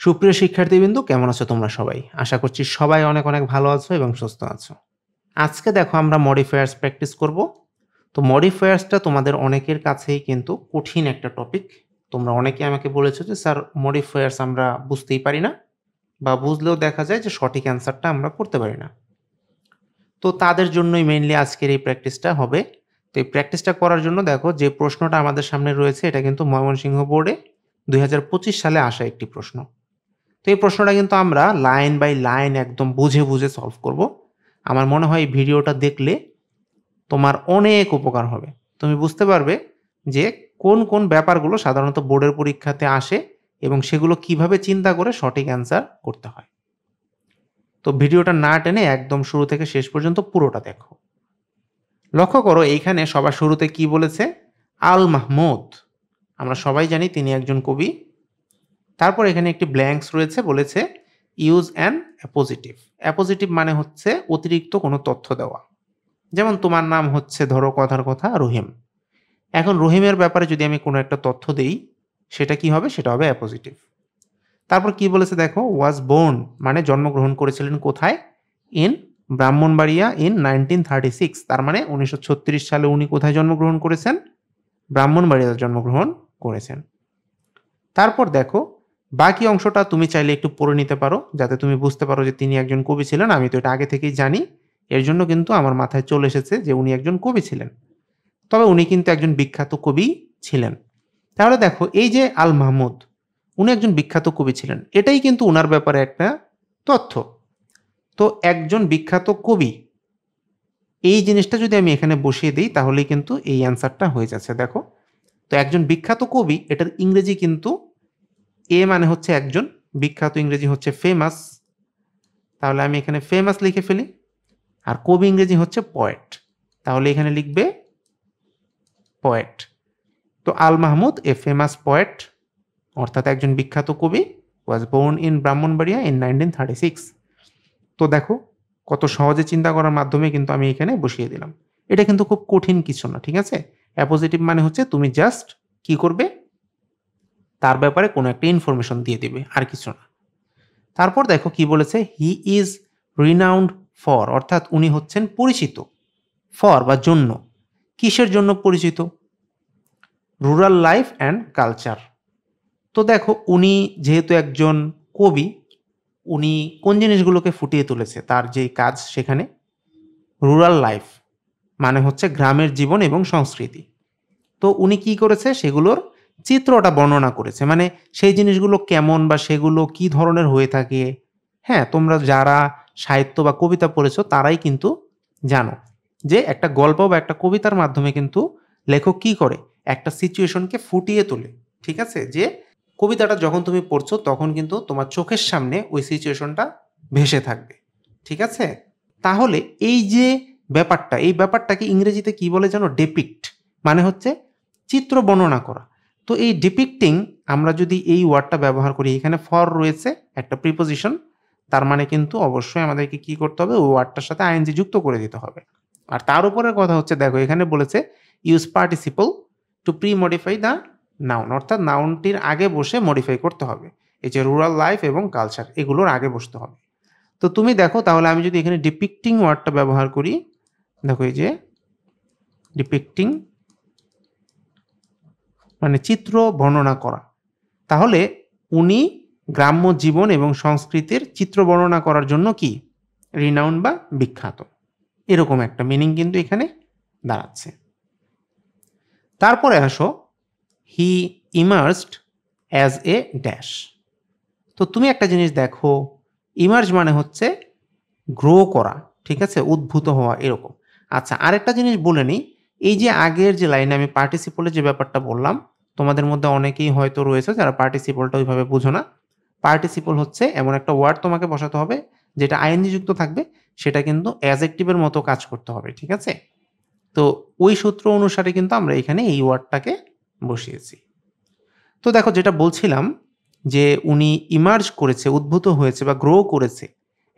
সুপ্রিয় শিক্ষার্থীবৃন্দ, কেমন আছো তোমরা সবাই? আশা করছি সবাই অনেক অনেক ভালো আছো এবং সুস্থ আছো। আজকে দেখো আমরা মডিফায়ার্স প্র্যাকটিস করব। তো মডিফায়ার্সটা তোমাদের অনেকের কাছেই কিন্তু কঠিন একটা টপিক। তোমরা অনেকেই আমাকে বলেছো যে স্যার মডিফায়ার্স আমরা বুঝতেই পারি না, বা বুঝলেও দেখা যায় যে সঠিক অ্যান্সারটা আমরা করতে পারি না। তো তাদের জন্যই মেইনলি আজকের এই প্র্যাকটিসটা হবে। তো এই প্র্যাকটিসটা করার জন্য দেখো যে প্রশ্নটা আমাদের সামনে রয়েছে, এটা কিন্তু ময়মনসিংহ বোর্ডে ২০২৫ সালে আসা একটি প্রশ্ন। তো এই প্রশ্নটা কিন্তু আমরা লাইন বাই লাইন একদম বুঝে বুঝে সলভ করব। আমার মনে হয় এই ভিডিওটা দেখলে তোমার অনেক উপকার হবে। তুমি বুঝতে পারবে যে কোন কোন ব্যাপারগুলো সাধারণত বোর্ডের পরীক্ষাতে আসে এবং সেগুলো কিভাবে চিন্তা করে সঠিক অ্যান্সার করতে হয়। তো ভিডিওটা না টেনে একদম শুরু থেকে শেষ পর্যন্ত পুরোটা দেখো। লক্ষ্য করো এইখানে সবার শুরুতে কি বলেছে? আল মাহমুদ। আমরা সবাই জানি তিনি একজন কবি। তারপর এখানে একটি ব্ল্যাঙ্কস রয়েছে, বলেছে ইউজ অ্যান অ্যাপোজিটিভ। অ্যাপোজিটিভ মানে হচ্ছে অতিরিক্ত কোনো তথ্য দেওয়া। যেমন তোমার নাম হচ্ছে ধরো কথার কথা রহিম। এখন রহিমের ব্যাপারে যদি আমি কোনো একটা তথ্য দেই, সেটা কি হবে? সেটা হবে অ্যাপোজিটিভ। তারপর কি বলেছে দেখো, ওয়াজ বোর্ন মানে জন্মগ্রহণ করেছিলেন কোথায়? In Brahmanbaria in 1936। তার মানে 1936 সালে উনি কোথায় জন্মগ্রহণ করেছেন? ব্রাহ্মণবাড়িয়াতে জন্মগ্রহণ করেছেন। তারপর দেখো বাকি অংশটা তুমি চাইলে একটু পড়ে নিতে পারো, যাতে তুমি বুঝতে পারো যে তিনি একজন কবি ছিলেন। আমি তো এটা আগে থেকেই জানি, এর জন্য কিন্তু আমার মাথায় চলে এসেছে যে উনি একজন কবি ছিলেন। তবে উনি কিন্তু একজন বিখ্যাত কবি ছিলেন। তাহলে দেখো এই যে আল মাহমুদ, উনি একজন বিখ্যাত কবি ছিলেন, এটাই কিন্তু উনার ব্যাপারে একটা তথ্য। তো একজন বিখ্যাত কবি, এই জিনিসটা যদি আমি এখানে বসিয়ে দিই তাহলেই কিন্তু এই অ্যান্সারটা হয়ে যাচ্ছে। দেখো, তো একজন বিখ্যাত কবি, এটার ইংরেজি কিন্তু এ মানে হচ্ছে একজন, বিখ্যাত ইংরেজি হচ্ছে ফেমাস। তাহলে আমি এখানে ফেমাস লিখে ফেলি। আর কবি ইংরেজি হচ্ছে পয়েট, তাহলে এখানে লিখবে পয়েট। তো Al Mahmud a famous poet, অর্থাৎ একজন বিখ্যাত কবি, was born in Brahmanbaria in 1936। তো দেখো কত সহজে চিন্তা করার মাধ্যমে কিন্তু আমি এখানে বসিয়ে দিলাম। এটা কিন্তু খুব কঠিন কিছু না, ঠিক আছে? অ্যাপোজিটিভ মানে হচ্ছে তুমি জাস্ট কি করবে, তার ব্যাপারে কোনো একটা ইনফরমেশন দিয়ে দিবে, আর কিছু না। তারপর দেখো কি বলেছে, হি ইজ রিনাউন্ড ফর, অর্থাৎ উনি হচ্ছেন পরিচিত। ফর বা জন্য, কিসের জন্য পরিচিত? Rural life and culture. তো দেখো উনি যেহেতু একজন কবি, উনি কোন জিনিসগুলোকে ফুটিয়ে তুলেছে? তার যে কাজ সেখানে রুরাল লাইফ মানে হচ্ছে গ্রামের জীবন এবং সংস্কৃতি। তো উনি কি করেছে? সেগুলোর চিত্রটা বর্ণনা করেছে, মানে সেই জিনিসগুলো কেমন বা সেগুলো কি ধরনের হয়ে থাকে। হ্যাঁ, তোমরা যারা সাহিত্য বা কবিতা পড়েছো তারাই কিন্তু জানো যে একটা গল্প বা একটা কবিতার মাধ্যমে কিন্তু লেখক কি করে, একটা সিচুয়েশনকে ফুটিয়ে তোলে। ঠিক আছে, যে কবিতাটা যখন তুমি পড়ছো তখন কিন্তু তোমার চোখের সামনে ওই সিচুয়েশনটা ভেসে থাকবে। ঠিক আছে, তাহলে এই যে ব্যাপারটা, এই ব্যাপারটাকে ইংরেজিতে কি বলে জানো? ডেপিক্ট, মানে হচ্ছে চিত্র বর্ণনা করা। তো এই ডিপিক্টিং আমরা যদি এই ওয়ার্ডটা ব্যবহার করি, এখানে ফর রয়েছে একটা প্রিপোজিশন, তার মানে কিন্তু অবশ্যই আমাদেরকে কি করতে হবে? ওই ওয়ার্ডটার সাথে আইএনজি যুক্ত করে দিতে হবে। আর তার উপরের কথা হচ্ছে দেখো এখানে বলেছে use participle two pre modify the noun, অর্থাৎ নাউনটির আগে বসে মডিফাই করতে হবে। এই যে রুরাল লাইফ এবং কালচার, এগুলোর আগে বসতে হবে। তো তুমি দেখো তাহলে আমি যদি এখানে ডিপিক্টিং ওয়ার্ডটা ব্যবহার করি, দেখো এই যে ডিপিক্টিং মানে চিত্র বর্ণনা করা, তাহলে উনি গ্রাম্য জীবন এবং সংস্কৃতির চিত্র বর্ণনা করার জন্য কি রিনাউন্ড বা বিখ্যাত, এরকম একটা মিনিং কিন্তু এখানে দাঁড়াচ্ছে। তারপরে আসো, হি ইমার্জড অ্যাজ এ ড্যাশ। তো তুমি একটা জিনিস দেখো, ইমার্জ মানে হচ্ছে গ্রো করা, ঠিক আছে, উদ্ভূত হওয়া, এরকম। আচ্ছা, আরেকটা জিনিস বলে নিই, এই যে আগের যে লাইনে আমি পার্টিসিপলের যে ব্যাপারটা বললাম, তোমাদের মধ্যে অনেকেই হয়তো রয়েছে যারা পার্টিসিপলটা ওইভাবে বুঝো না। পার্টিসিপল হচ্ছে এমন একটা ওয়ার্ড তোমাকে বসাতে হবে যেটা আইএনজি যুক্ত থাকবে, সেটা কিন্তু অ্যাজেক্টিভের মতো কাজ করতে হবে। ঠিক আছে, তো ওই সূত্র অনুসারে কিন্তু আমরা এখানে এই ওয়ার্ডটাকে বসিয়েছি। তো দেখো যেটা বলছিলাম, যে উনি ইমার্জ করেছে, উদ্ভূত হয়েছে বা গ্রো করেছে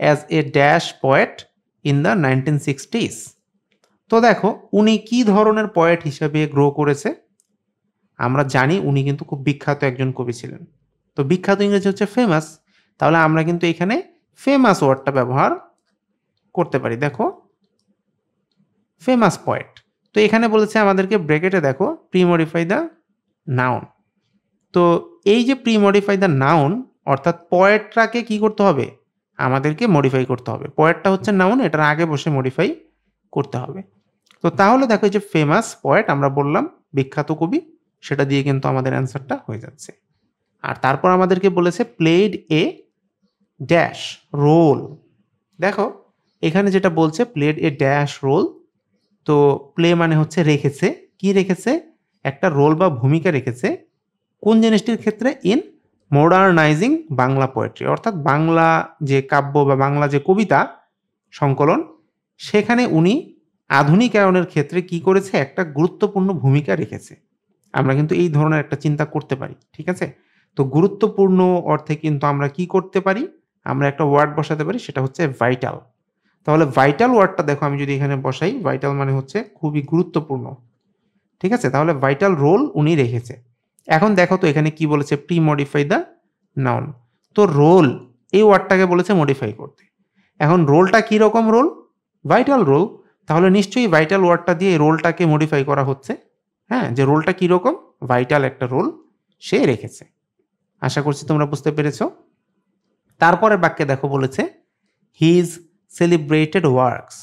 as a dash poet in the 1960s। তো দেখো উনি কি ধরনের পয়েট হিসেবে গ্রো করেছে? আমরা জানি উনি কিন্তু খুব বিখ্যাত একজন কবি ছিলেন। তো বিখ্যাত ইংরেজি হচ্ছে ফেমাস, তাহলে আমরা কিন্তু এখানে ফেমাস ওয়ার্ডটা ব্যবহার করতে পারি। দেখো ফেমাস পয়েট। তো এখানে বলেছে আমাদেরকে ব্র্যাকেটে দেখো প্রি-মডিফাই দ্য নাউন। তো এই যে প্রি-মডিফাই দ্য নাউন অর্থাৎ পয়েটটাকে কি করতে হবে, আমাদেরকে মডিফাই করতে হবে। পয়েটটা হচ্ছে নাউন, এটার আগে বসে মডিফাই করতে হবে। তো তাহলে দেখো এই যে ফেমাস পয়েট আমরা বললাম বিখ্যাত কবি, সেটা দিয়ে কিন্তু আমাদের অ্যান্সারটা হয়ে যাচ্ছে। আর তারপর আমাদেরকে বলেছে প্লেড এ ড্যাশ রোল। দেখো এখানে যেটা বলছে প্লেড এ ড্যাশ রোল, তো প্লে মানে হচ্ছে রেখেছে, কি রেখেছে, একটা রোল বা ভূমিকা রেখেছে। কোন জিনিসটির ক্ষেত্রে? ইন মডার্নাইজিং বাংলা পোয়েট্রি, অর্থাৎ বাংলা যে কাব্য বা বাংলা যে কবিতা সংকলন, সেখানে উনি আধুনিকায়নের ক্ষেত্রে কি করেছে, একটা গুরুত্বপূর্ণ ভূমিকা রেখেছে। আমরা কিন্তু এই ধরনের একটা চিন্তা করতে পারি, ঠিক আছে? তো গুরুত্বপূর্ণ অর্থে কিন্তু আমরা কি করতে পারি, আমরা একটা ওয়ার্ড বসাতে পারি, সেটা হচ্ছে ভাইটাল। তাহলে ভাইটাল ওয়ার্ডটা দেখো আমি যদি এখানে বসাই, ভাইটাল মানে হচ্ছে খুবই গুরুত্বপূর্ণ, ঠিক আছে? তাহলে ভাইটাল রোল উনি রেখেছে। এখন দেখো তো এখানে কি বলেছে, প্রি মডিফাই দ্য নাউন। তো রোল এই ওয়ার্ডটাকে বলেছে মডিফাই করতে। এখন রোলটা কি রকম রোল? Vital role. তাহলে নিশ্চয়ই ভাইটাল ওয়ার্ডটা দিয়ে রোলটাকে মডিফাই করা হচ্ছে। হ্যাঁ, যে রোলটা কি রকম, ভাইটাল একটা রোল সে রেখেছে। আশা করছি তোমরা বুঝতে পেরেছো। তারপরের বাক্যে দেখো বলেছে হিজ সেলিব্রেটেড ওয়ার্কস,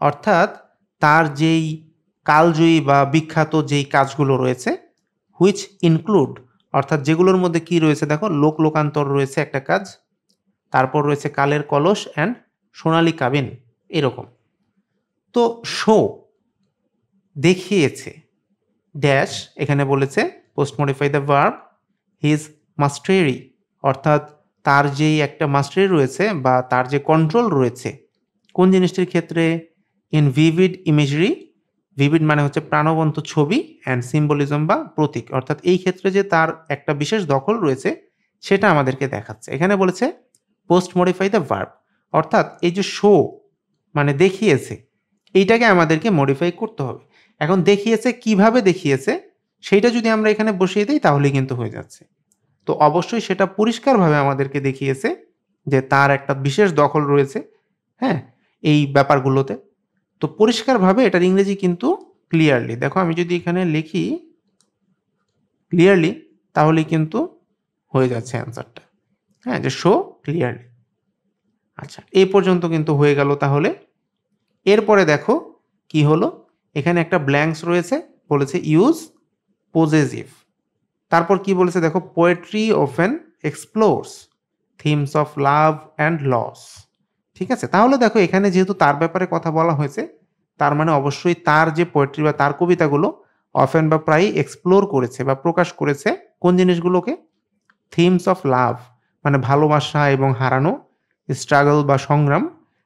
অর্থাৎ তার যেই কালজয়ী বা বিখ্যাত যেই কাজগুলো রয়েছে, হুইচ ইনক্লুড অর্থাৎ যেগুলোর মধ্যে কি রয়েছে দেখো, লোকান্তর রয়েছে একটা কাজ, তারপর রয়েছে কালের কলস অ্যান্ড সোনালী কাবিন, এরকম। তো শো দেখিয়েছে ড্যাশ, এখানে বলেছে post modify the verb his mastery, অর্থাৎ তার যেই একটা মাস্টারি রয়েছে বা তার যে কন্ট্রোল রয়েছে কোন জিনিসটির ক্ষেত্রে, ইন ভিভিড ইমেজরি, ভিভিড মানে হচ্ছে প্রাণবন্ত ছবি, অ্যান্ড সিম্বলিজম বা প্রতীক, অর্থাৎ এই ক্ষেত্রে যে তার একটা বিশেষ দখল রয়েছে সেটা আমাদেরকে দেখাচ্ছে। এখানে বলেছে পোস্ট মডিফাই দ্য ভার্ব, অর্থাৎ এই যে শো মানে দেখিয়েছে, এইটাকে আমাদেরকে মডিফাই করতে হবে। এখন দেখিয়েছে কিভাবে দেখিয়েছে সেইটা যদি আমরা এখানে বসিয়ে দিই তাহলে কিন্তু হয়ে যাচ্ছে। তো অবশ্যই সেটা পরিষ্কারভাবে আমাদেরকে দেখিয়েছে যে তার একটা বিশেষ দখল রয়েছে, হ্যাঁ, এই ব্যাপারগুলোতে। তো পরিষ্কারভাবে এটার ইংরেজি কিন্তু ক্লিয়ারলি, দেখো আমি যদি এখানে লিখি ক্লিয়ারলি তাহলে কিন্তু হয়ে যাচ্ছে অ্যান্সারটা, হ্যাঁ, যে শো ক্লিয়ারলি। আচ্ছা, এই পর্যন্ত কিন্তু হয়ে গেল। তাহলে এরপরে দেখো কি হলো, এখানে একটা ব্ল্যাঙ্কস রয়েছে, বলেছে ইউজ পজেসিভ। তারপর কি বলেছে দেখো, poetry often explores themes of love and loss, ঠিক আছে? তাহলে দেখো এখানে যেহেতু তার ব্যাপারে কথা বলা হয়েছে, তার মানে অবশ্যই তার যে পোয়েট্রি বা তার কবিতাগুলো অফেন বা প্রায়ই এক্সপ্লোর করেছে বা প্রকাশ করেছে কোন জিনিসগুলোকে, থিমস অফ লাভ মানে ভালোবাসা এবং হারানো, স্ট্রাগল বা সংগ্রাম,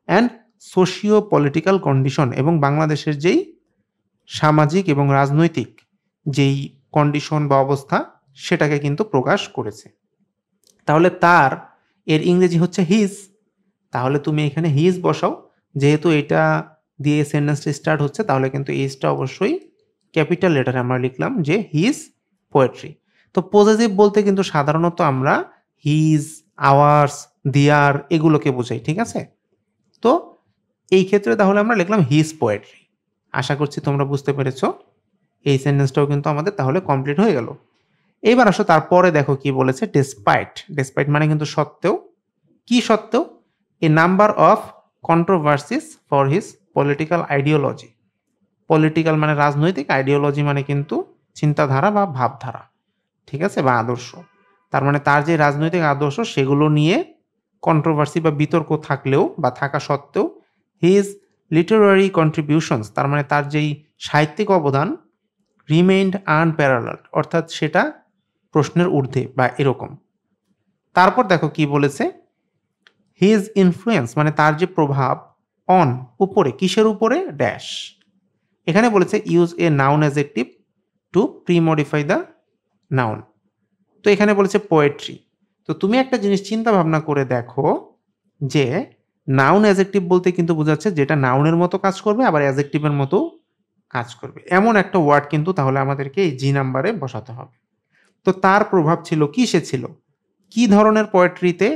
অ্যান্ড সোশিও পলিটিক্যাল কন্ডিশন এবং বাংলাদেশের যেই সামাজিক এবং রাজনৈতিক যেই কন্ডিশন বা অবস্থা সেটাকে কিন্তু প্রকাশ করেছে। তাহলে তার এর ইংরেজি হচ্ছে হিজ, তাহলে তুমি এখানে হিজ বসাও, যেহেতু এটা দিয়ে সেন্টেন্সটা স্টার্ট হচ্ছে তাহলে কিন্তু হিজটা অবশ্যই ক্যাপিটাল লেটারে আমরা লিখলাম যে হিজ পোয়েট্রি। তো পজেসিভ বলতে কিন্তু সাধারণত আমরা হিজ, আওয়ার্স, দিয়ার এগুলোকে বোঝাই, ঠিক আছে? তো এই ক্ষেত্রে তাহলে আমরা লিখলাম হিজ পোয়েট্রি। আশা করছি তোমরা বুঝতে পেরেছো। এই সেন্টেন্সটাও কিন্তু আমাদের তাহলে কমপ্লিট হয়ে গেল। এবার আসো তারপরে দেখো কি বলেছে, ডেসপাইট। ডেসপাইট মানে কিন্তু সত্ত্বেও, কি সত্ত্বেও, a number of controversies for his political ideology. Political মানে রাজনৈতিক, আইডিওলজি মানে কিন্তু চিন্তাধারা বা ভাবধারা, ঠিক আছে, বা আদর্শ। তার মানে তার যে রাজনৈতিক আদর্শ সেগুলো নিয়ে কন্ট্রোভার্সি বা বিতর্ক থাকলেও বা থাকা সত্ত্বেও, হিজ লিটারারি কন্ট্রিবিউশনস তার মানে তার যেই সাহিত্যিক অবদান, রিমেইন্ড আনপ্যারালাল অর্থাৎ সেটা প্রশ্নের ঊর্ধ্বে বা এরকম। তারপর দেখো কি বলেছে, হিজ ইনফ্লুয়েন্স মানে তার যে প্রভাব, অন উপরে, কিসের উপরে, ড্যাশ। এখানে বলেছে use a noun adjective to premodify the noun. তো এখানে বলেছে পোয়েট্রি। তো তুমি একটা জিনিস চিন্তা ভাবনা করে দেখো যে নাউন অ্যাডজেক্টিভ বলতে কিন্তু বোঝাচ্ছে যেটা নাউনের মতো কাজ করবে আবার অ্যাডজেক্টিভের মতো কাজ করবে, এমন একটা ওয়ার্ড কিন্তু তাহলে আমাদেরকে এই জি নাম্বারে বসাতে হবে। তো তার প্রভাব ছিল, কিসে ছিল, কি ধরনের পোয়েট্রিতে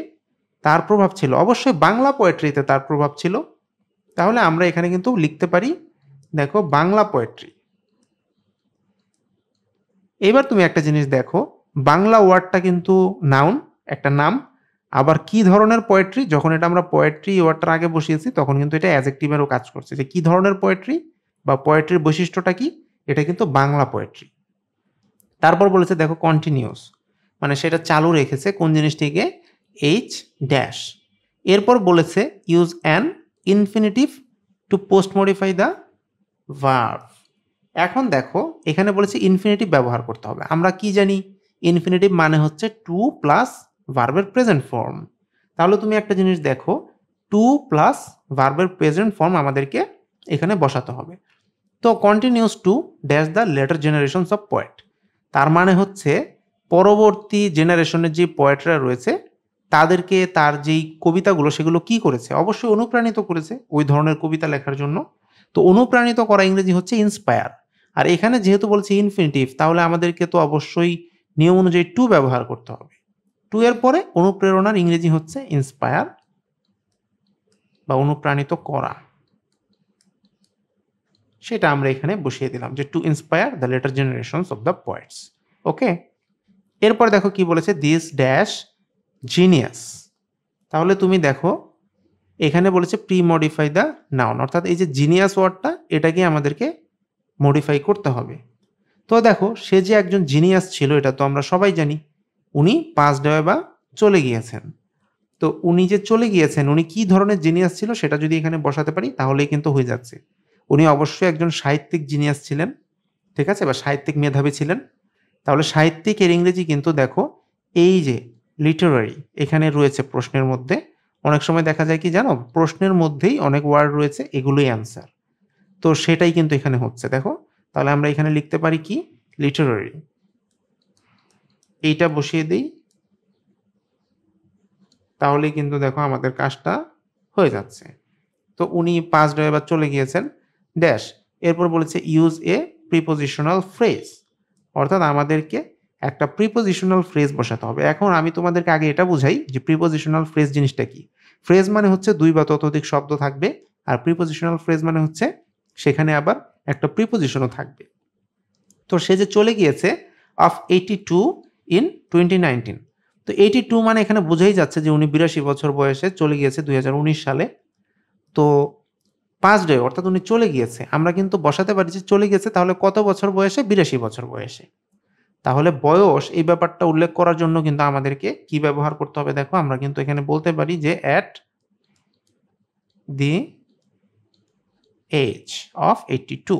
তার প্রভাব ছিল? অবশ্যই বাংলা পোয়েট্রিতে তার প্রভাব ছিল। তাহলে আমরা এখানে কিন্তু লিখতে পারি, দেখো বাংলা পোয়েট্রি। এবার তুমি একটা জিনিস দেখো, বাংলা ওয়ার্ডটা কিন্তু নাউন, একটা নাম। আবার কি ধরনের পোয়েট্রি, যখন এটা আমরা পোয়েট্রি ওয়ার্ডটার আগে বসিয়েছি তখন কিন্তু এটা অ্যাডজেক্টিভেরও কাজ করছে, যে কি ধরনের পোয়েট্রি বা পোয়েট্রির বৈশিষ্ট্যটা কি, এটা কিন্তু বাংলা পোয়েট্রি। তারপর বলেছে দেখো কন্টিনিউস, মানে সেটা চালু রেখেছে কোন জিনিসটিকে, এইচ ড্যাশ। এরপর বলেছে use an infinitive to post modify the verb. এখন দেখো এখানে বলেছে ইনফিনিটিভ ব্যবহার করতে হবে। আমরা কি জানি, ইনফিনিটিভ মানে হচ্ছে টু প্লাস ভার্বের প্রেজেন্ট ফর্ম। তাহলে তুমি একটা জিনিস দেখো, টু প্লাস ভার্বের প্রেজেন্ট ফর্ম আমাদেরকে এখানে বসাতে হবে। তো continues to dash the later generations of poet, তার মানে হচ্ছে পরবর্তী জেনারেশনের যে পোয়েটরা রয়েছে তাদেরকে তার যেই কবিতাগুলো সেগুলো কি করেছে, অবশ্যই অনুপ্রাণিত করেছে ওই ধরনের কবিতা লেখার জন্য। তো অনুপ্রাণিত করা ইংরেজি হচ্ছে ইন্সপায়ার। আর এখানে যেহেতু বলছে ইনফিনিটিভ, তাহলে আমাদেরকে তো অবশ্যই নিয়ম অনুযায়ী টু ব্যবহার করতে হবে। টু এর পরে অনুপ্রেরণার ইংরেজি হচ্ছে ইন্সপায়ার বা অনুপ্রাণিত করা, সেটা আমরা এখানে বসিয়ে দিলাম যে to inspire the later generations of the poets. Okay, এরপর দেখো কি বলেছে, দিস ড্যাশ জিনিয়াস। তাহলে তুমি দেখো এখানে বলেছে প্রি মডিফাই দ্য নাউন, অর্থাৎ এই যে জিনিয়াস ওয়ার্ডটা এটাকে আমাদেরকে মডিফাই করতে হবে। তো দেখো সে যে একজন জিনিয়াস ছিল এটা তো আমরা সবাই জানি, উনি পাস্ট অ্যাওয়ে বা চলে গিয়েছেন। তো উনি যে চলে গিয়েছেন উনি কি ধরনের জিনিয়াস ছিল সেটা যদি এখানে বসাতে পারি তাহলেই কিন্তু হয়ে যাচ্ছে। উনি অবশ্যই একজন সাহিত্যিক জিনিয়াস ছিলেন, ঠিক আছে, বা সাহিত্যিক মেধাবী ছিলেন। তাহলে সাহিত্যিক এর ইংরেজি কিন্তু দেখো এই যে লিটারারি এখানে রয়েছে প্রশ্নের মধ্যে। অনেক সময় দেখা যায় কি জানো, প্রশ্নের মধ্যেই অনেক ওয়ার্ড রয়েছে, এগুলোই অ্যান্সার। তো সেটাই কিন্তু এখানে হচ্ছে দেখো। তাহলে আমরা এখানে লিখতে পারি কি, লিটারারি, এইটা বসিয়ে দিই, তাহলেই কিন্তু দেখো আমাদের কাজটা হয়ে যাচ্ছে। তো উনি পাস্ট হয়ে বা চলে গিয়েছেন ড্যাশ, এরপর বলেছে ইউজ এ প্রিপোজিশনাল ফ্রেজ, অর্থাৎ আমাদেরকে একটা প্রিপোজিশনাল ফ্রেজ বসাতে হবে। এখন আমি তোমাদেরকে আগে এটা বুঝাই যে প্রিপোজিশনাল ফ্রেজ জিনিসটা কি। ফ্রেজ মানে হচ্ছে দুই বা ততোধিক শব্দ থাকবে, আর প্রিপোজিশনাল ফ্রেজ মানে হচ্ছে সেখানে আবার একটা প্রিপোজিশনও থাকবে। তো সে যে চলে গিয়েছে অফ 82 ইন 2019, তো 82 মানে এখানে বোঝাই যাচ্ছে যে উনি 82 বছর বয়সে চলে গিয়েছে 2019 সালে। তো পাস্ট ডে অর্থাৎ উনি চলে গিয়েছে, আমরা কিন্তু বসাতে পারি যে চলে গেছে তাহলে কত বছর বয়সে, 82 বছর বয়সে। তাহলে বয়স এই ব্যাপারটা উল্লেখ করার জন্য কিন্তু আমাদেরকে কি ব্যবহার করতে হবে, দেখো আমরা কিন্তু এখানে বলতে পারি যে অ্যাট দি এজ অফ 82।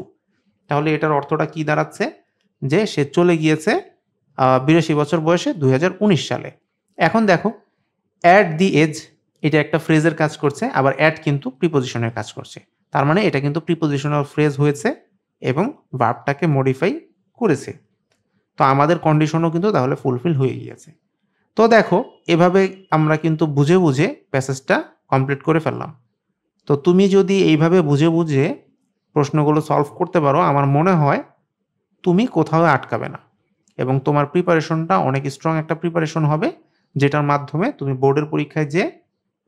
তাহলে এটার অর্থটা কি দাঁড়াচ্ছে, যে সে চলে গিয়েছে 82 বছর বয়সে 2019 সালে। এখন দেখো অ্যাট দি এজ এটা একটা ফ্রেজের কাজ করছে, আবার অ্যাট কিন্তু প্রিপোজিশনের কাজ করছে। তার মানে এটা কিন্তু প্রিপোজিশনাল ফ্রেজ হয়েছে এবং ভার্বটাকে মডিফাই করেছে। তো আমাদের কন্ডিশনও কিন্তু তাহলে ফুলফিল হয়ে গিয়েছে। তো দেখো এভাবে আমরা কিন্তু বুঝে বুঝে প্যাসেজটা কমপ্লিট করে ফেললাম। তো তুমি যদি এইভাবে বুঝে বুঝে প্রশ্নগুলো সলভ করতে পারো, আমার মনে হয় তুমি কোথাও আটকাবে না এবং তোমার প্রিপারেশনটা অনেক স্ট্রং একটা প্রিপারেশন হবে, যেটার মাধ্যমে তুমি বোর্ডের পরীক্ষায় যে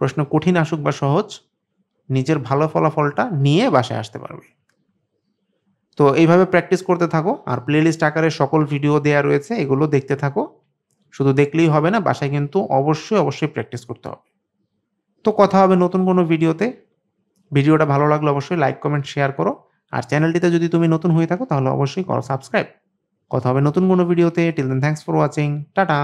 প্রশ্ন কঠিন আসুক বা সহজ, নিজের ভালো ফলাফলটা নিয়ে বাসায় আসতে পারবে। তো এইভাবে প্র্যাকটিস করতে থাকো, আর প্লেলিস্ট আকারে সকল ভিডিও দেয়া রয়েছে, এগুলো দেখতে থাকো। শুধু দেখলেই হবে না, বাসায় কিন্তু অবশ্যই অবশ্যই প্র্যাকটিস করতে হবে। তো কথা হবে নতুন কোনো ভিডিওতে। ভিডিওটা ভালো লাগলে অবশ্যই লাইক, কমেন্ট, শেয়ার করো। আর চ্যানেলটিতে যদি তুমি নতুন হয়ে থাকো তাহলে অবশ্যই করো সাবস্ক্রাইব। কথা হবে নতুন কোনো ভিডিওতে। Till then thanks for watching. Tata.